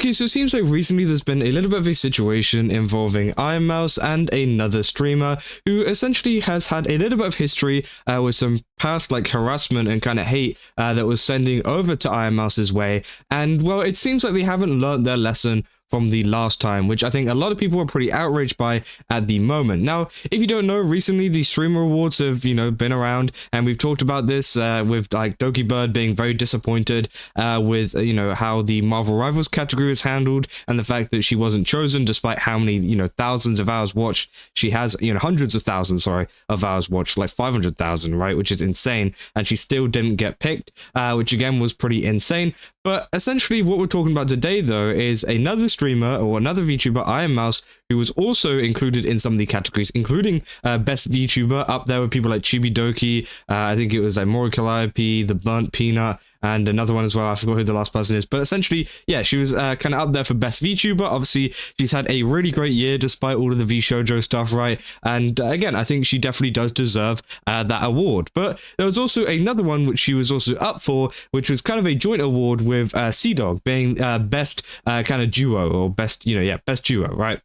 Okay, so it seems like recently there's been a little bit of a situation involving Ironmouse and another streamer who essentially has had a little bit of history with some past like harassment and kind of hate that was sending over to Ironmouse's way. And well, it seems like they haven't learned their lesson from the last time, which I think a lot of people were pretty outraged by at the moment. Now, if you don't know, recently the Streamer Awards have, been around, and we've talked about this with like Doki Bird being very disappointed with, how the Marvel Rivals category was handled, and the fact that she wasn't chosen despite how many, thousands of hours watched she has, hundreds of thousands, sorry, of hours watched, like 500,000, right, which is insane, and she still didn't get picked, which again was pretty insane. But essentially what we're talking about today, though, is another streamer or another VTuber, Ironmouse, who was also included in some of the categories, including Best VTuber, up there with people like Chibidoki, I think it was like Morikalipi, The Burnt Peanut, and another one as well. I forgot who the last person is. But essentially, yeah, she was kind of up there for Best VTuber. Obviously, she's had a really great year despite all of the VShojo stuff, right? And again, I think she definitely does deserve that award. But there was also another one which she was also up for, which was kind of a joint award with CDawg, being Best kind of duo, or Best, Best duo, right?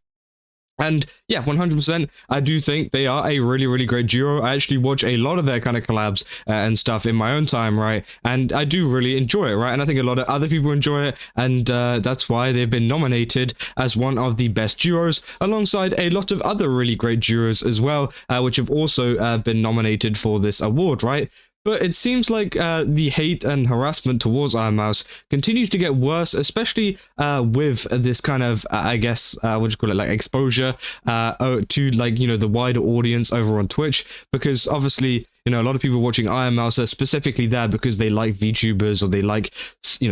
And yeah, 100%, I do think they are a really, really great duo. I actually watch a lot of their kind of collabs and stuff in my own time, right? And I do really enjoy it, right? And I think a lot of other people enjoy it, and that's why they've been nominated as one of the best duos, alongside a lot of other really great duos as well, which have also been nominated for this award, right? But it seems like the hate and harassment towards Ironmouse continues to get worse, especially with this kind of, I guess, what do you call it, like exposure to like, the wider audience over on Twitch, because obviously, a lot of people watching Ironmouse are specifically there because they like VTubers, or they like,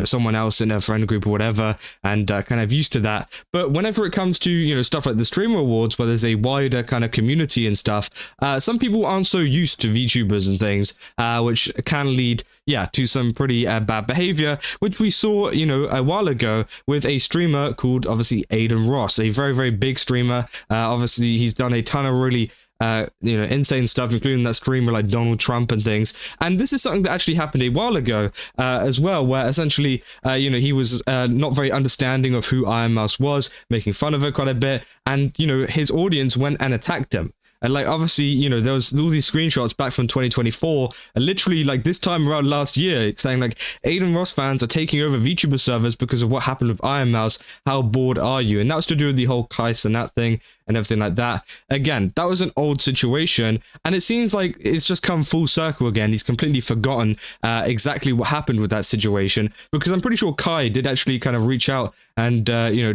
someone else in their friend group or whatever, and kind of used to that. But whenever it comes to, stuff like the Streamer Awards, where there's a wider kind of community and stuff, some people aren't so used to VTubers and things, which can lead, to some pretty bad behavior, which we saw, a while ago with a streamer called, obviously, Adin Ross, a very, very big streamer. Obviously, he's done a ton of really insane stuff, including that streamer like Donald Trump and things. And this is something that actually happened a while ago as well, where essentially, he was not very understanding of who Ironmouse was, making fun of her quite a bit, and, his audience went and attacked him. And like, obviously, there was all these screenshots back from 2024, and literally like this time around last year, saying like, Adin Ross fans are taking over VTuber servers because of what happened with Ironmouse. How bored are you? And that was to do with the whole Kai Cenat thing and everything like that. Again, that was an old situation, and it seems like it's just come full circle again. He's completely forgotten exactly what happened with that situation, because I'm pretty sure Kai did actually kind of reach out and,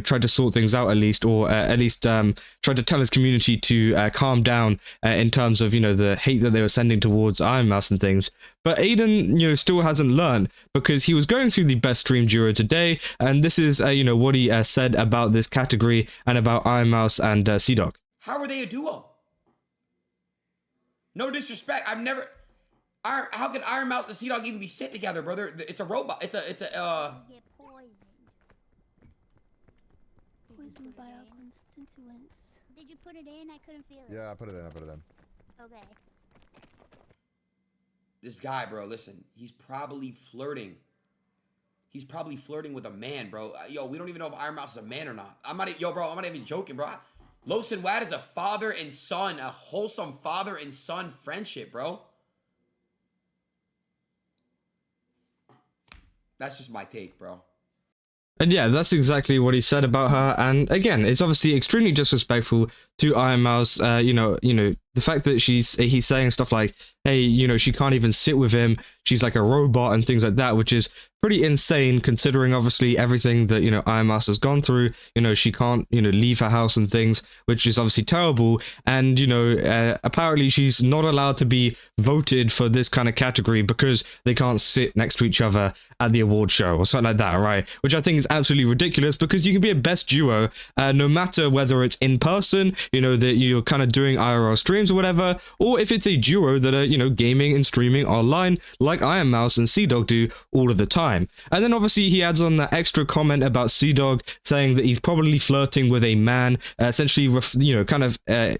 try to sort things out at least, or at least try to tell his community to calm down in terms of, the hate that they were sending towards Ironmouse and things. But Adin, still hasn't learned, because he was going through the best stream duo today, and this is, what he said about this category and about Ironmouse and CDawg. How are they a duo? No disrespect, I've never... How could Ironmouse and CDawg even be sit together, brother? It's a robot. It's a Get poisoned by our constituents. Did you put it in? I couldn't feel it. Yeah, I put it in. Okay. This guy, bro, listen. He's probably flirting. He's probably flirting with a man, bro. Yo, we don't even know if Ironmouse is a man or not. I'm not even joking, bro. Los and Wad is a father and son, a wholesome father and son friendship, bro. That's just my take, bro. And yeah, that's exactly what he said about her. And again, it's obviously extremely disrespectful to Ironmouse. The fact that he's saying stuff like, hey, she can't even sit with him, she's like a robot and things like that, which is pretty insane considering obviously everything that, Ironmouse has gone through. She can't, leave her house and things, which is obviously terrible. And, apparently she's not allowed to be voted for this kind of category because they can't sit next to each other at the award show or something like that, right? Which I think is absolutely ridiculous, because you can be a best duo no matter whether it's in person, that you're kind of doing IRL streams or whatever, or if it's a duo that are, gaming and streaming online like Ironmouse and CDawg do all of the time. And then obviously he adds on that extra comment about CDawg, saying that he's probably flirting with a man, essentially,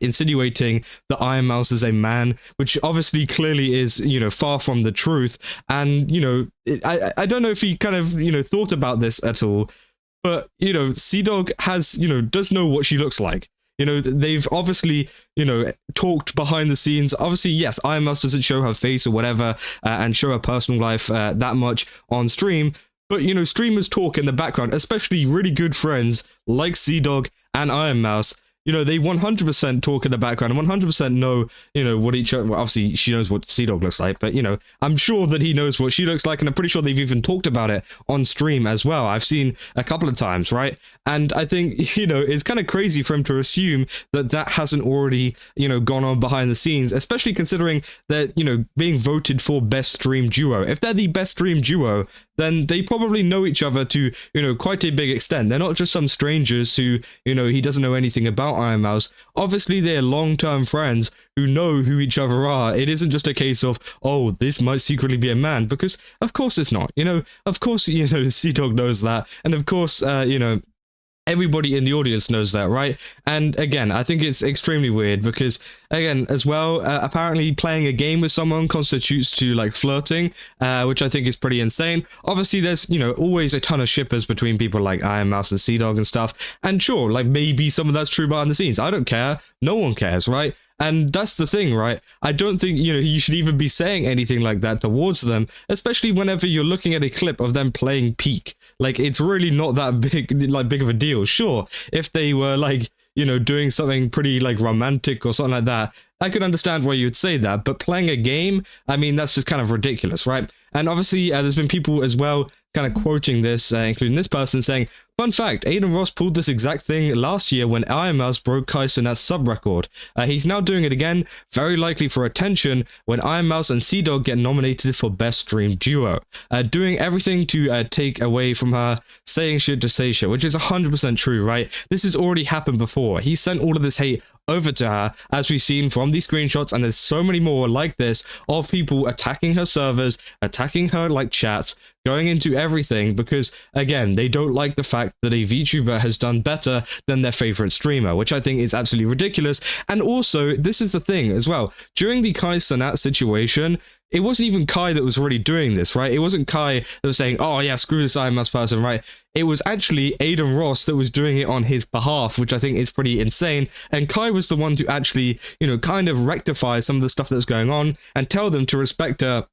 insinuating that Ironmouse is a man, which obviously clearly is, far from the truth. And, I don't know if he kind of, thought about this at all, but, you know, CDawg has, you know, does know what she looks like. You know, they've obviously, you know, talked behind the scenes. Obviously, yes, Ironmouse doesn't show her face or whatever and show her personal life that much on stream. But, you know, streamers talk in the background, especially really good friends like CDawg and Ironmouse. You know, they 100% talk in the background and 100% know, you know, what each other, well, obviously she knows what CDawg looks like, but, you know, I'm sure that he knows what she looks like, and I'm pretty sure they've even talked about it on stream as well. I've seen a couple of times, right? And I think, you know, it's kind of crazy for him to assume that that hasn't already, you know, gone on behind the scenes, especially considering that, you know, being voted for best stream duo. If they're the best stream duo, then they probably know each other to, you know, quite a big extent. They're not just some strangers who, you know, he doesn't know anything about Ironmouse. Obviously, they're long-term friends who know who each other are. It isn't just a case of, oh, this might secretly be a man, because of course it's not. You know, of course, you know, CDawg knows that. And of course, you know, everybody in the audience knows that, right? And again, I think it's extremely weird because, again, as well, apparently playing a game with someone constitutes to, like, flirting, which I think is pretty insane. Obviously, there's, you know, always a ton of shippers between people like Ironmouse and CDawg and stuff. And sure, like, maybe some of that's true behind the scenes. I don't care. No one cares, right? And that's the thing, right? I don't think, you know, you should even be saying anything like that towards them, especially whenever you're looking at a clip of them playing Peak. Like, it's really not that big of a deal. Sure, if they were, like, you know, doing something pretty, like, romantic or something like that, I could understand why you would say that. But playing a game, I mean, that's just kind of ridiculous, right? And obviously, there's been people as well kind of quoting this, including this person, saying, fun fact, Adin Ross pulled this exact thing last year when Ironmouse broke Kai Cenat's sub record. He's now doing it again, very likely for attention, when Ironmouse and CDawg get nominated for Best Stream Duo. Doing everything to take away from her, saying shit to say shit, which is 100% true, right? This has already happened before. He sent all of this hate over to her, as we've seen from these screenshots, and there's so many more like this, of people attacking her servers, attacking her, like, chats, going into everything, because, again, they don't like the fact that a VTuber has done better than their favorite streamer, which I think is absolutely ridiculous. And also, this is the thing as well, during the Kai Cenat situation, it wasn't even Kai that was really doing this, right? It wasn't Kai that was saying, oh yeah, screw this Ironmouse person, right? It was actually Adin Ross that was doing it on his behalf, which I think is pretty insane. And Kai was the one to actually, you know, kind of rectify some of the stuff that's going on and tell them to respect her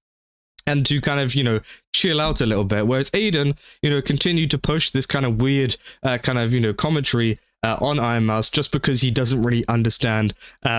and to kind of, you know, chill out a little bit. Whereas Adin, you know, continued to push this kind of weird kind of, you know, commentary on Ironmouse just because he doesn't really understand,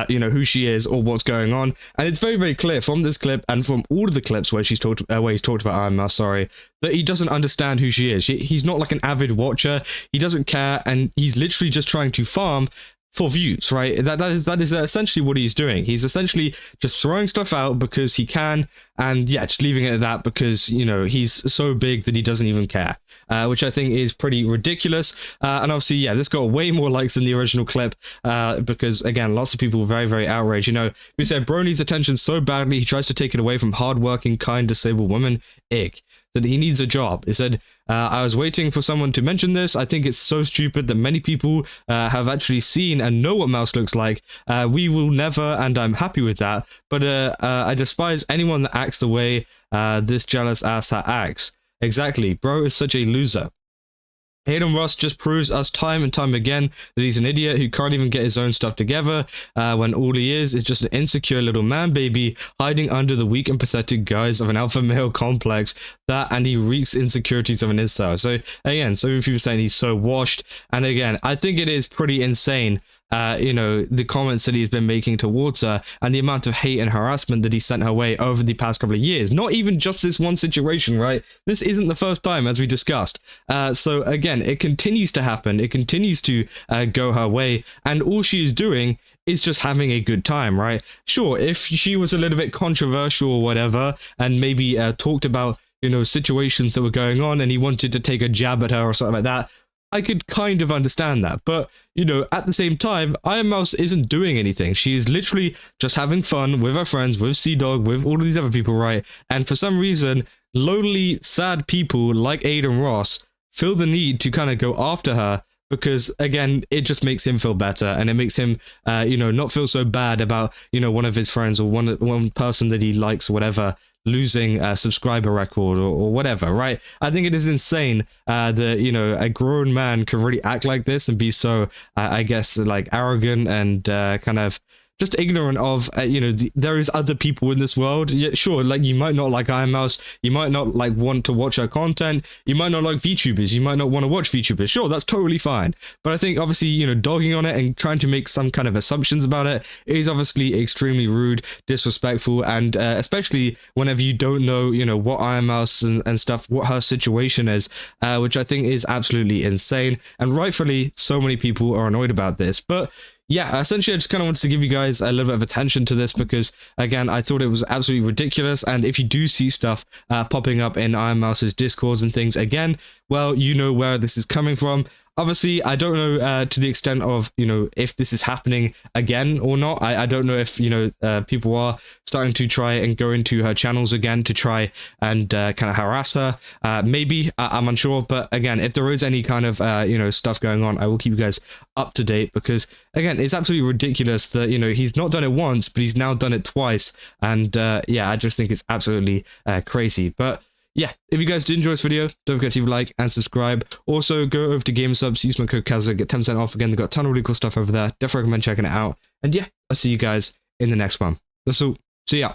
you know, who she is or what's going on. And it's very, very clear from this clip and from all of the clips where he's talked about Ironmouse, sorry, that he doesn't understand who she is. He's not like an avid watcher. He doesn't care, and he's literally just trying to farm for views, right? That is essentially what he's doing. He's essentially just throwing stuff out because he can, and yeah, just leaving it at that because, you know, he's so big that he doesn't even care, which I think is pretty ridiculous. And obviously, yeah, this got way more likes than the original clip because, again, lots of people were very, very outraged. You know, we said bro needs attention so badly he tries to take it away from hardworking, kind, disabled women. Ick. That he needs a job. He said, I was waiting for someone to mention this. I think it's so stupid that many people have actually seen and know what Mouse looks like. We will never, and I'm happy with that. But I despise anyone that acts the way this jealous asshat acts. Exactly. Bro is such a loser. Adin Ross just proves us time and time again that he's an idiot who can't even get his own stuff together when all he is just an insecure little man baby hiding under the weak and pathetic guise of an alpha male complex, that and he reeks insecurities of an incel. So again, so many people saying he's so washed, and again, I think it is pretty insane. You know, the comments that he's been making towards her and the amount of hate and harassment that he sent her way over the past couple of years. Not even just this one situation, right? This isn't the first time, as we discussed. So again, it continues to happen. It continues to go her way. And all she is doing is just having a good time, right? Sure, if she was a little bit controversial or whatever, and maybe talked about, you know, situations that were going on and he wanted to take a jab at her or something like that, I could kind of understand that. But, you know, at the same time, Ironmouse isn't doing anything. She is literally just having fun with her friends, with CDawg, with all of these other people, right? And for some reason, lonely, sad people like Adin Ross feel the need to kind of go after her because, again, it just makes him feel better, and it makes him, you know, not feel so bad about, you know, one of his friends or one person that he likes or whatever losing a subscriber record or whatever, right? I think it is insane that, you know, a grown man can really act like this and be so, I guess, like arrogant and kind of just ignorant of, you know, there is other people in this world. Yeah, sure, like you might not like Ironmouse, you might not like want to watch her content, you might not like VTubers, you might not want to watch VTubers. Sure, that's totally fine. But I think obviously, you know, dogging on it and trying to make some kind of assumptions about it is obviously extremely rude, disrespectful, and especially whenever you don't know, you know, what Ironmouse and stuff, what her situation is, which I think is absolutely insane. And rightfully, so many people are annoyed about this. But yeah, essentially I just kind of wanted to give you guys a little bit of attention to this because, again, I thought it was absolutely ridiculous. And if you do see stuff popping up in Ironmouse's Discords and things, again, well, you know where this is coming from. Obviously, I don't know to the extent of, you know, if this is happening again or not. I don't know if, you know, people are starting to try and go into her channels again to try and kind of harass her. Maybe, I'm unsure. But again, if there is any kind of, you know, stuff going on, I will keep you guys up to date because, again, it's absolutely ridiculous that, you know, he's not done it once, but he's now done it twice. And yeah, I just think it's absolutely crazy. But yeah, if you guys did enjoy this video, don't forget to leave a like and subscribe. Also, go over to GameSubs, use my code Kazza, get 10% off. Again, they've got a ton of really cool stuff over there. Definitely recommend checking it out. And yeah, I'll see you guys in the next one. That's all. See ya.